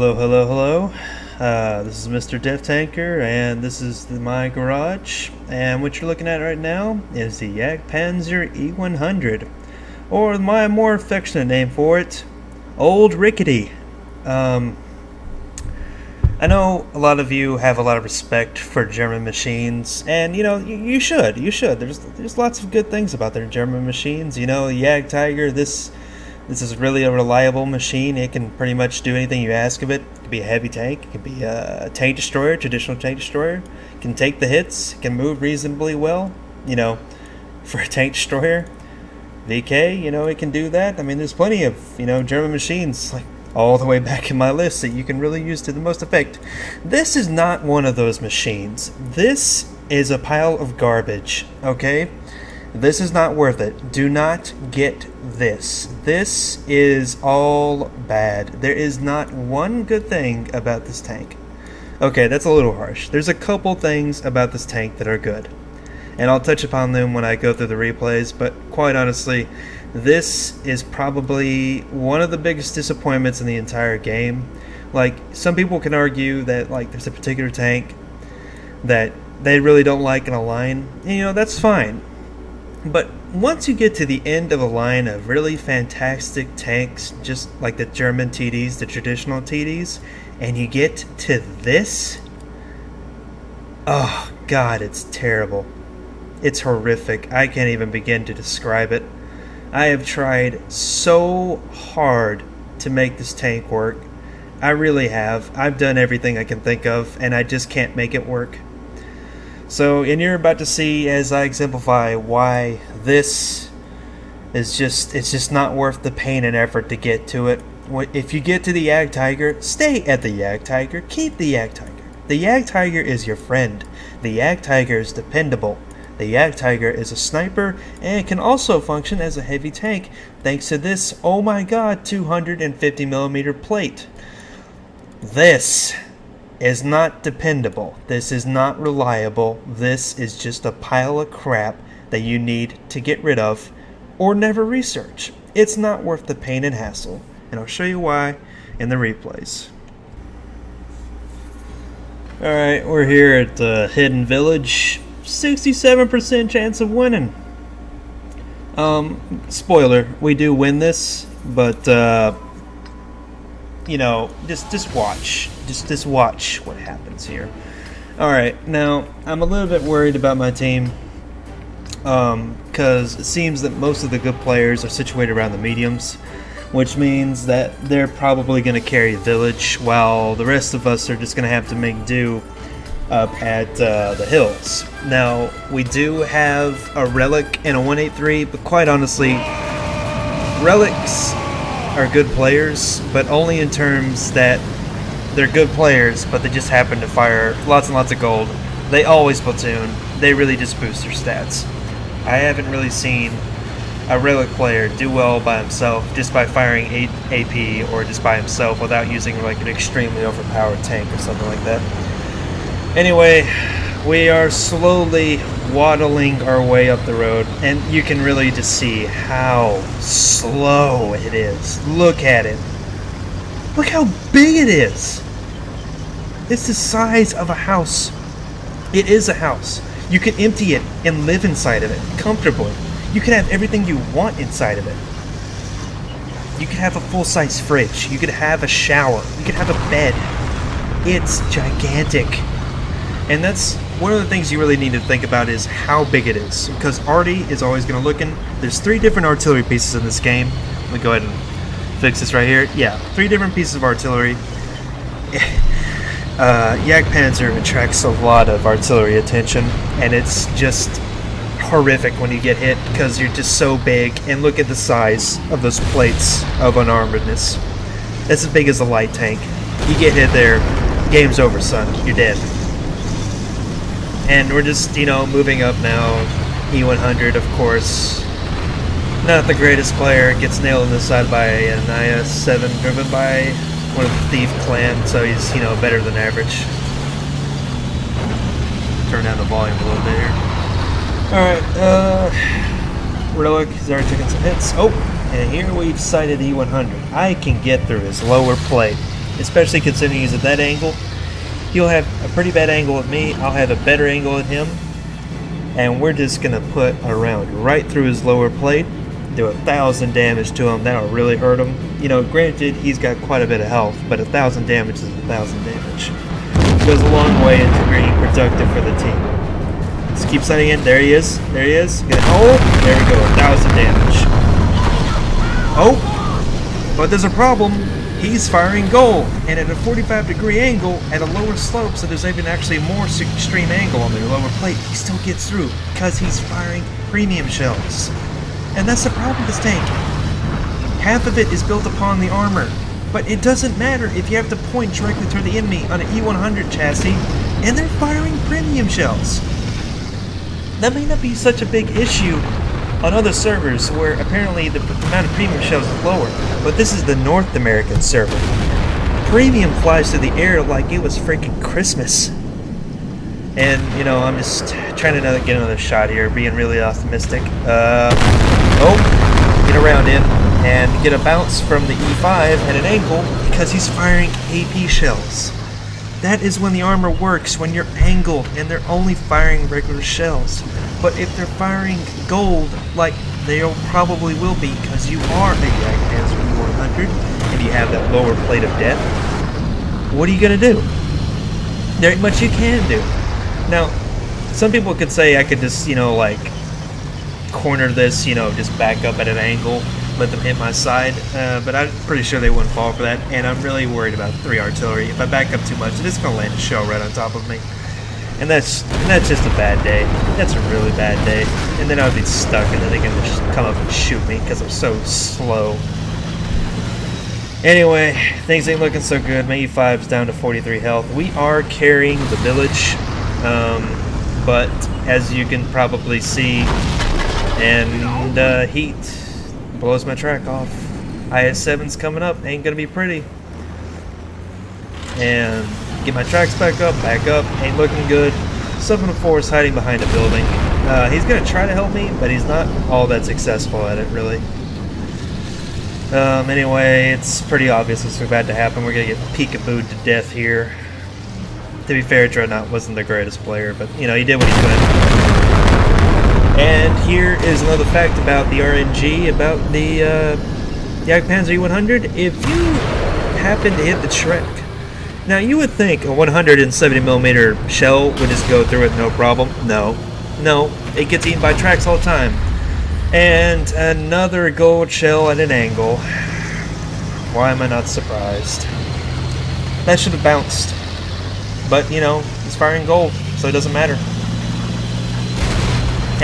Hello, hello, hello. This is MrDeathtanker, and this is my garage. And what you're looking at right now is the Jagdpanzer E-100, or my more affectionate name for it, Old Rickety. I know a lot of you have a lot of respect for German machines, and you should. There's lots of good things about their German machines. The Jagdtiger. This is really a reliable machine. It can pretty much do anything you ask of it. It can be a heavy tank. It can be a tank destroyer, traditional tank destroyer. It can take the hits. It can move reasonably well. For a tank destroyer, VK, it can do that. I mean, there's plenty of, German machines, like all the way back in my list, that you can really use to the most effect. This is not one of those machines. This is a pile of garbage, okay? This is not worth it. Do not get this. This is all bad. There is not one good thing about this tank. Okay, that's a little harsh. There's a couple things about this tank that are good, and I'll touch upon them when I go through the replays, but quite honestly, this is probably one of the biggest disappointments in the entire game. Like, some people can argue that, there's a particular tank that they really don't like in a line. That's fine. But once you get to the end of a line of really fantastic tanks, just like the German TDs, the traditional TDs, and you get to this, oh god, it's terrible. It's horrific. I can't even begin to describe it. I have tried so hard to make this tank work. I really have. I've done everything I can think of, and I just can't make it work. So, and you're about to see as I exemplify why this is it's just not worth the pain and effort to get to it. If you get to the Jagdtiger, stay at the Jagdtiger. Keep the Jagdtiger. The Jagdtiger is your friend. The Jagdtiger is dependable. The Jagdtiger is a sniper and can also function as a heavy tank thanks to this, oh my god, 250mm plate. This is not dependable. This is not reliable. This is just a pile of crap that you need to get rid of or never research. It's not worth the pain and hassle, and I'll show you why in the replays. Alright, we're here at the Hidden Village. 67% chance of winning. Spoiler, we do win this, but just watch. Just watch what happens here. Alright, now, I'm a little bit worried about my team, because it seems that most of the good players are situated around the mediums, which means that they're probably going to carry Village, while the rest of us are just going to have to make do up at the hills. Now, we do have a Relic and a 183, but quite honestly, Relics are good players, but only in terms that they're good players, but they just happen to fire lots and lots of gold. They always platoon. They really just boost their stats. I haven't really seen a Relic player do well by himself just by firing 8 AP or just by himself without using an extremely overpowered tank or something like that. Anyway, we are slowly waddling our way up the road, and you can really just see how slow it is. Look at it. Look how big it is. It's the size of a house. It is a house. You can empty it and live inside of it comfortably. You can have everything you want inside of it. You could have a full-size fridge. You could have a shower. You could have a bed. It's gigantic. And that's one of the things you really need to think about is how big it is. Because Artie is always going to look in. There's 3 different artillery pieces in this game. Let me go ahead and fix this right here. Yeah, 3 different pieces of artillery. Jagdpanzer attracts a lot of artillery attention, and it's just horrific when you get hit because you're just so big. And look at the size of those plates of unarmedness. That's as big as a light tank. You get hit there, game's over, son. You're dead. And we're just, moving up now. E-100, of course. Not the greatest player. Gets nailed in the side by an IS-7 driven by one of the Thief clan, so he's, better than average. Turn down the volume a little bit here. Alright, Relic is already taking some hits. Oh, and here we've sighted E-100. I can get through his lower plate. especially considering he's at that angle. He'll have a pretty bad angle at me, I'll have a better angle at him, and we're just gonna put a round right through his lower plate, do 1,000 damage to him. That'll really hurt him. You know, granted, he's got quite a bit of health, but 1,000 damage is 1,000 damage. It goes a long way into being productive for the team. Just keep sending in. There he is. There he is. Oh, there we go. 1,000 damage. Oh, but there's a problem. He's firing gold, and at a 45-degree angle, at a lower slope, so there's even actually a more extreme angle on the lower plate, he still gets through, because he's firing premium shells. And that's the problem with this tank. Half of it is built upon the armor, but it doesn't matter if you have to point directly toward the enemy on an E-100 chassis, and they're firing premium shells. That may not be such a big issue on other servers where apparently the amount of premium shells is lower, but this is the North American server. Premium flies through the air like it was freaking Christmas. And, you know, I'm just trying to get another shot here, being really optimistic. Get around in and get a bounce from the E5 at an angle because he's firing AP shells. That is when the armor works, when you're angled and they're only firing regular shells. But if they're firing gold, like they probably will be, because you are a Jagdpanzer E-100 and you have that lower plate of death, what are you going to do? There ain't much you can do. Now, some people could say I could just, you know, like, corner this, you know, just back up at an angle, let them hit my side, but I'm pretty sure they wouldn't fall for that, and I'm really worried about 3 artillery. If I back up too much, it's going to land a shell right on top of me. And that's just a bad day. That's a really bad day. And then I would be stuck, and then they can just come up and shoot me because I'm so slow. Anyway, things ain't looking so good. My E5's down to 43 health. We are carrying the village, but as you can probably see, and heat blows my track off. IS-7's coming up. Ain't gonna be pretty. And get my tracks back up, ain't looking good. 704 is hiding behind a building. He's gonna try to help me, but he's not all that successful at it, really. Anyway, it's pretty obvious what's about to happen. We're gonna get peekabooed to death here. To be fair, Dreadnought wasn't the greatest player, but, you know, he did what he could. And here is another fact about the RNG, about the Jagdpanzer E-100. If you happen to hit the track, now, you would think a 170mm shell would just go through it, no problem. No, it gets eaten by tracks all the time. And another gold shell at an angle. Why am I not surprised? That should have bounced. But, you know, he's firing gold, so it doesn't matter.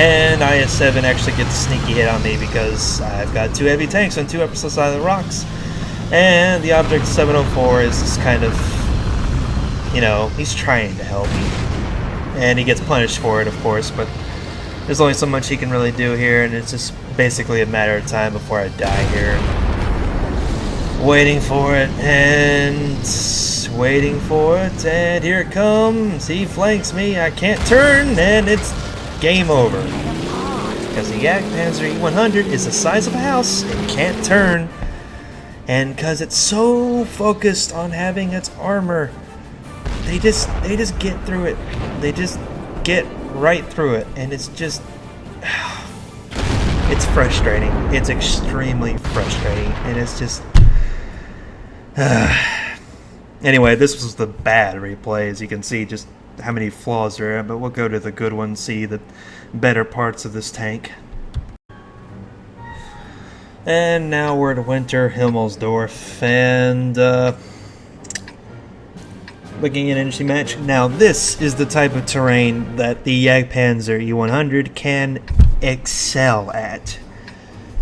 And IS-7 actually gets a sneaky hit on me because I've got 2 heavy tanks on 2 opposite sides of the rocks. And the object 704 is just kind of, you know, he's trying to help me. And he gets punished for it, of course, but there's only so much he can really do here, and it's just basically a matter of time before I die here. Waiting for it, and waiting for it, and here it comes. He flanks me, I can't turn, and it's game over. Because the Jagdpanzer E-100 is the size of a house and can't turn. And because it's so focused on having its armor, they just get through it. They just get right through it, and it's just it's frustrating. It's extremely frustrating, and it's just anyway, this was the bad replay. As you can see, just how many flaws there are, but we'll go to the good ones, see the better parts of this tank. And now we're at Winter Himmelsdorf, and looking at an interesting match. Now, this is the type of terrain that the Jagdpanzer E-100 can excel at.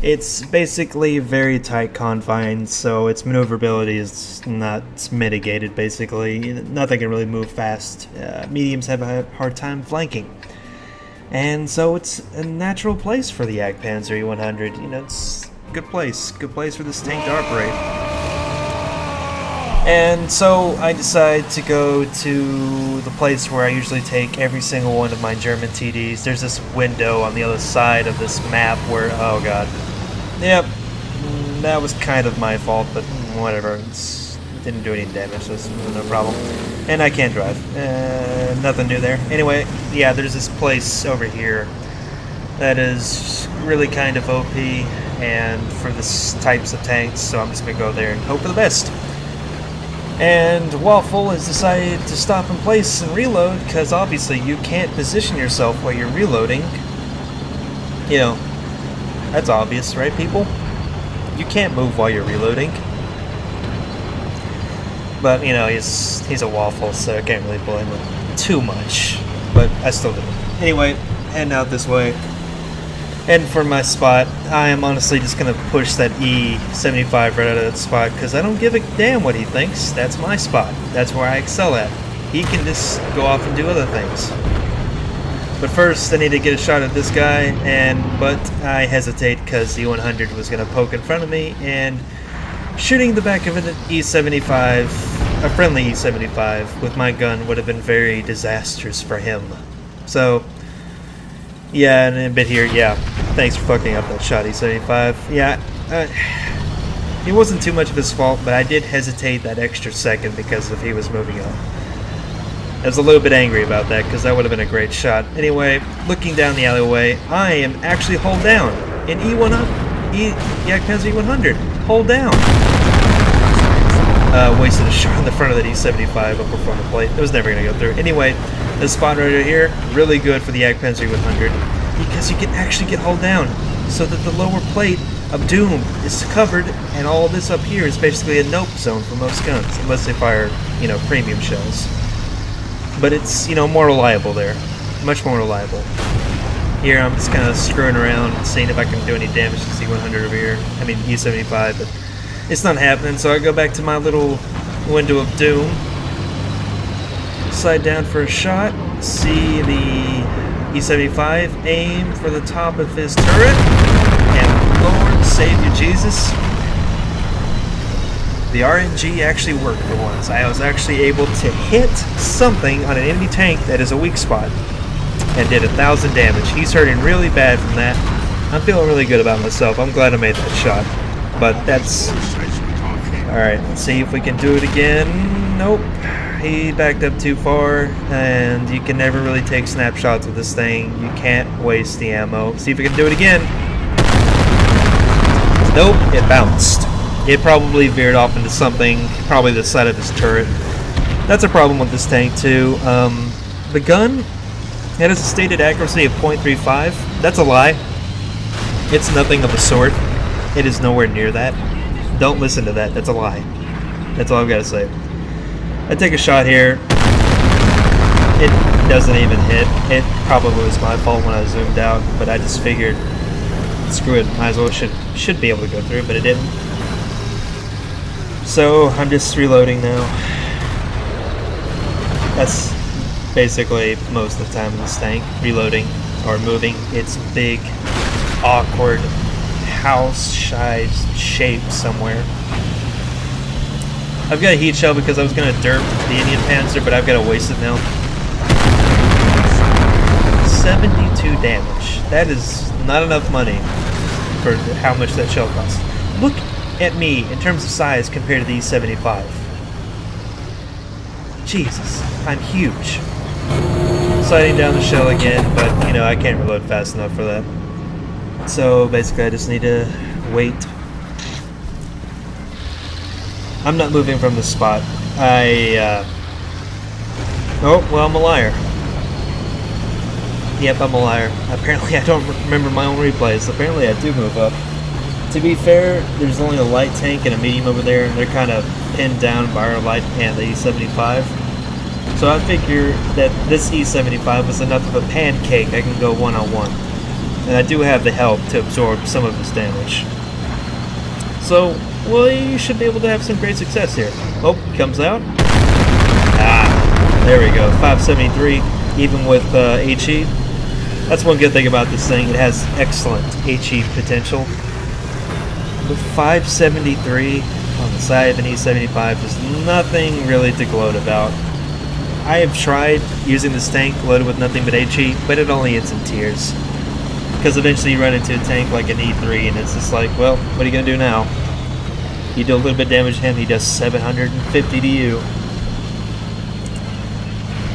It's basically very tight confines, so its maneuverability is not mitigated, basically. Nothing can really move fast. Mediums have a hard time flanking. And so it's a natural place for the Jagdpanzer E-100. You know, it's a good place for this tank to operate. And so I decide to go to the place where I usually take every single one of my German TDs. There's this window on the other side of this map where, oh god. Yep, that was kind of my fault, but whatever. didn't do any damage, so it's no problem. And I can drive. Nothing new there. Anyway, yeah, there's this place over here that is really kind of OP and for this types of tanks, so I'm just gonna go there and hope for the best. And Waffle has decided to stop in place and reload, because obviously you can't position yourself while you're reloading. You know, that's obvious, right, people? You can't move while you're reloading. But, you know, he's a Waffle, so I can't really blame him too much. But I still do. Anyway, heading out this way. And for my spot, I am honestly just going to push that E-100 right out of that spot, because I don't give a damn what he thinks. That's my spot. That's where I excel at. He can just go off and do other things. But first, I need to get a shot at this guy, but I hesitate because the E-100 was going to poke in front of me, and shooting the back of an E-75, a friendly E-75, with my gun would have been very disastrous for him. So, yeah, and a bit here, yeah. Thanks for fucking up that shot, E-75. Yeah, it wasn't too much of his fault, but I did hesitate that extra second because if he was moving up. I was a little bit angry about that because that would have been a great shot. Anyway, looking down the alleyway, I am actually hold down in Jagdpanzer E-100. Hold down. Wasted a shot in the front of that E-75 up before the plate. It was never going to go through. Anyway, this spot right here, really good for the Jagdpanzer E-100 because you can actually get hold down so that the lower plate of Doom is covered, and all this up here is basically a nope zone for most guns, unless they fire, you know, premium shells. But it's, you know, more reliable there. Much more reliable. Here I'm just kind of screwing around and seeing if I can do any damage to the E-100 over here. I mean E-75, but it's not happening, so I go back to my little window of doom. Slide down for a shot. See the E-75 aim for the top of his turret. And Lord save you Jesus. The RNG actually worked for once. I was actually able to hit something on an enemy tank that is a weak spot and did 1,000 damage. He's hurting really bad from that. I'm feeling really good about myself. I'm glad I made that shot. But that's... Alright, let's see if we can do it again. Nope. He backed up too far, and you can never really take snapshots with this thing. You can't waste the ammo. See if we can do it again. Nope, it bounced. It probably veered off into something, probably the side of his turret. That's a problem with this tank too. The gun, it has a stated accuracy of .35. That's a lie. It's nothing of the sort. It is nowhere near that. Don't listen to that. That's a lie. That's all I've got to say. I take a shot here. It doesn't even hit. It probably was my fault when I zoomed out, but I just figured, screw it, might as well should be able to go through, but it didn't. So I'm just reloading now. That's basically most of the time in this tank, reloading or moving. It's big, awkward, house-sized shape somewhere. I've got a heat shell because I was going to derp the Indian Panzer, but I've got to waste it now. 72 damage. That is not enough money for how much that shell costs. Look at me in terms of size compared to the E-75. Jesus, I'm huge. Sliding down the shell again, but you know, I can't reload fast enough for that. So basically I just need to wait. I'm not moving from the spot. Oh, well, I'm a liar. Yep, I'm a liar. Apparently I don't remember my own replays. Apparently I do move up. To be fair, there's only a light tank and a medium over there, and they're kind of pinned down by our light and the E-75. So I figure that this E-75 is enough of a pancake I can go one-on-one. And I do have the help to absorb some of his damage. So, well, you should be able to have some great success here. Oh, he comes out. Ah, there we go. 573, even with HE. That's one good thing about this thing. It has excellent HE potential. With 573 on the side of an E-75, there's nothing really to gloat about. I have tried using this tank loaded with nothing but HE, but it only ends in tears. Because eventually you run into a tank like an E3 and it's just like, well, what are you going to do now? You do a little bit of damage to him, he does 750 to you.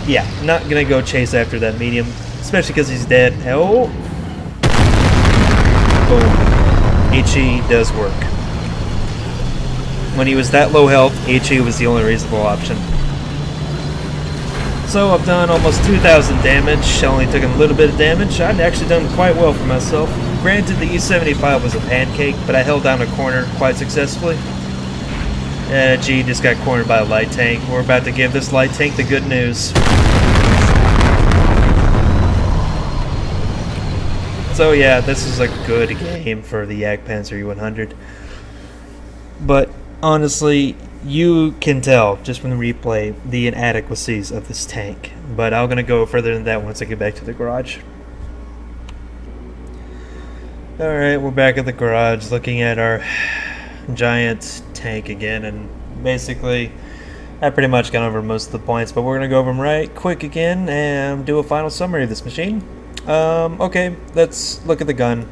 Yeah, not gonna go chase after that medium, especially because he's dead. Oh! Boom. HE does work. When he was that low health, HE was the only reasonable option. So I've done almost 2,000 damage. I only took a little bit of damage. I'd actually done quite well for myself. Granted, the E-75 was a pancake, but I held down a corner quite successfully. G just got cornered by a light tank. We're about to give this light tank the good news. So yeah, this is a good game for the Jagdpanzer E-100. But honestly, you can tell just from the replay the inadequacies of this tank. But I'm going to go further than that once I get back to the garage. Alright, we're back at the garage looking at our giant tank again, and basically I pretty much got over most of the points, but we're going to go over them right quick again and do a final summary of this machine. Okay, let's look at the gun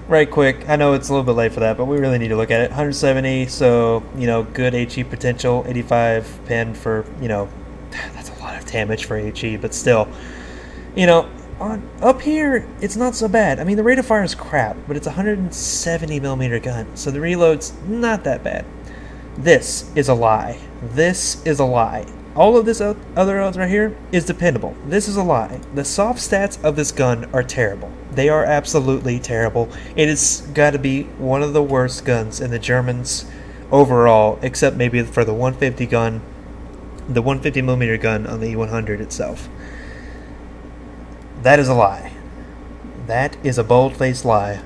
right quick. I know it's a little bit late for that, but we really need to look at it. 170, so, you know, good HE potential. 85 pin for, you know, that's a lot of damage for HE, but still, you know, up here, it's not so bad. I mean, the rate of fire is crap, but it's a 170mm gun, so the reload's not that bad. This is a lie. This is a lie. All of this other odds right here is dependable. This is a lie. The soft stats of this gun are terrible. They are absolutely terrible. It has got to be one of the worst guns in the Germans overall, except maybe for the 150 gun, the 150mm gun on the E-100 itself. That is a lie. That is a bold-faced lie.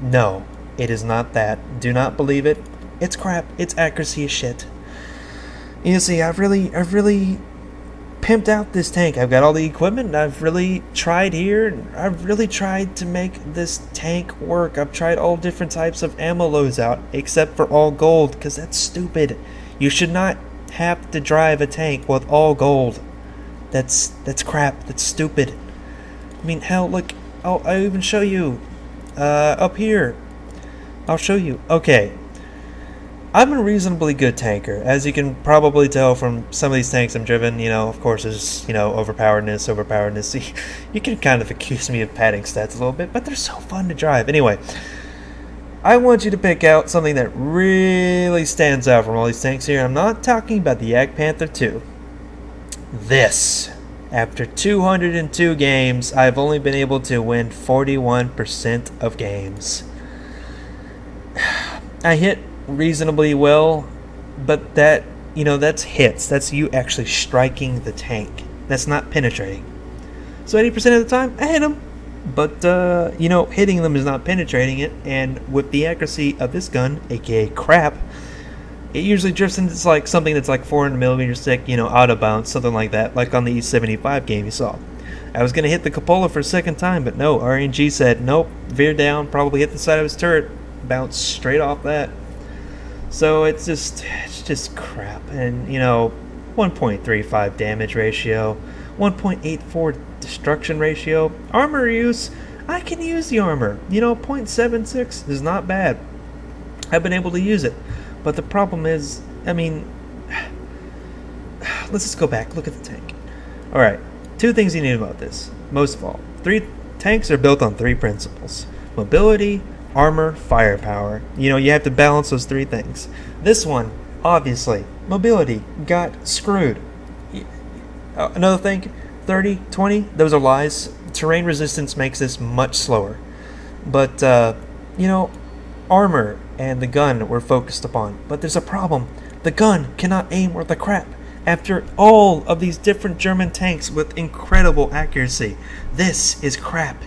No, it is not that. Do not believe it. It's crap. Its accuracy is shit. You see, I've really pimped out this tank. I've got all the equipment. I've really tried here. I've really tried to make this tank work. I've tried all different types of ammo loads out, except for all gold, because that's stupid. You should not have to drive a tank with all gold. That's crap. That's stupid. I mean, hell, look. I'll even show you. Up here. I'll show you. Okay. I'm a reasonably good tanker, as you can probably tell from some of these tanks I'm driven. You know, of course, there's, you know, overpoweredness. You can kind of accuse me of padding stats a little bit, but they're so fun to drive. Anyway, I want you to pick out something that really stands out from all these tanks here. I'm not talking about the Jagdpanzer 2. This. After 202 games, I've only been able to win 41% of games. I hit reasonably well, but that, you know, that's hits. That's you actually striking the tank. That's not penetrating. So 80% of the time, I hit them. But, you know, hitting them is not penetrating it, and with the accuracy of this gun, aka crap, it usually drifts into like something that's like 400mm stick, you know, out of bounds, something like that, like on the E-75 game you saw. I was going to hit the cupola for a second time, but no, RNG said, nope, veer down, probably hit the side of his turret, bounce straight off that. So it's just crap. And, you know, 1.35 damage ratio, 1.84 destruction ratio. Armor use, I can use the armor. You know, 0.76 is not bad. I've been able to use it. But the problem is, I mean, let's just go back. Look at the tank. Alright, two things you need about this. Most of all, tanks are built on three principles: mobility, armor, firepower. You know, you have to balance those three things. This one, obviously, mobility got screwed. Another thing, 30, 20, those are lies. Terrain resistance makes this much slower. But, you know, armor and the gun were focused upon. But there's a problem. The gun cannot aim worth a crap. After all of these different German tanks with incredible accuracy, this is crap.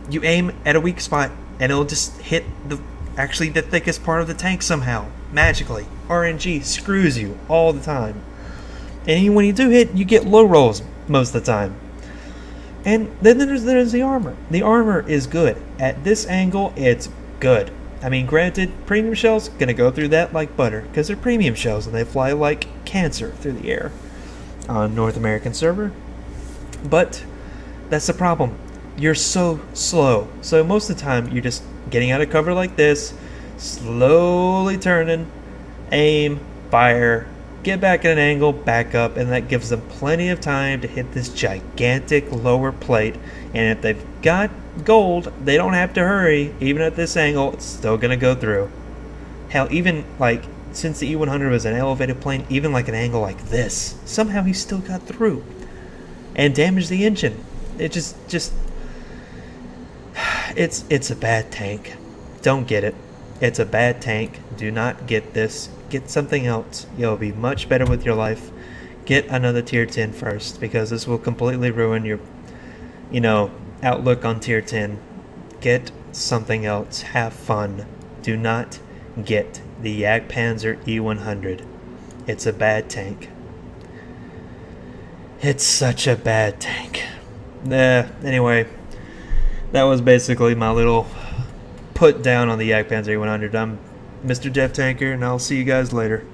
You aim at a weak spot and it'll just hit the thickest part of the tank somehow, magically. RNG screws you all the time. And when you do hit, you get low rolls most of the time. And then there's the armor. The armor is good. At this angle, it's good. I mean, granted, premium shells gonna go through that like butter, because they're premium shells and they fly like cancer through the air on North American server. But that's the problem. You're so slow. So most of the time, you're just getting out of cover like this, slowly turning, aim, fire, get back at an angle, back up, and that gives them plenty of time to hit this gigantic lower plate. And if they've got gold, they don't have to hurry. Even at this angle, it's still going to go through. Hell, even like since the E-100 was an elevated plane, even like an angle like this, somehow he still got through and damaged the engine. It just it's a bad tank. Don't get it. It's a bad tank. Do not get this. Get something else. You'll be much better with your life. Get another tier 10 first, because this will completely ruin your, outlook on tier 10. Get something else. Have fun. Do not get the Jagdpanzer E-100. It's a bad tank. It's such a bad tank. Anyway, that was basically my little put down on the Jagdpanzer E-100. I'm MrDeathtanker, and I'll see you guys later.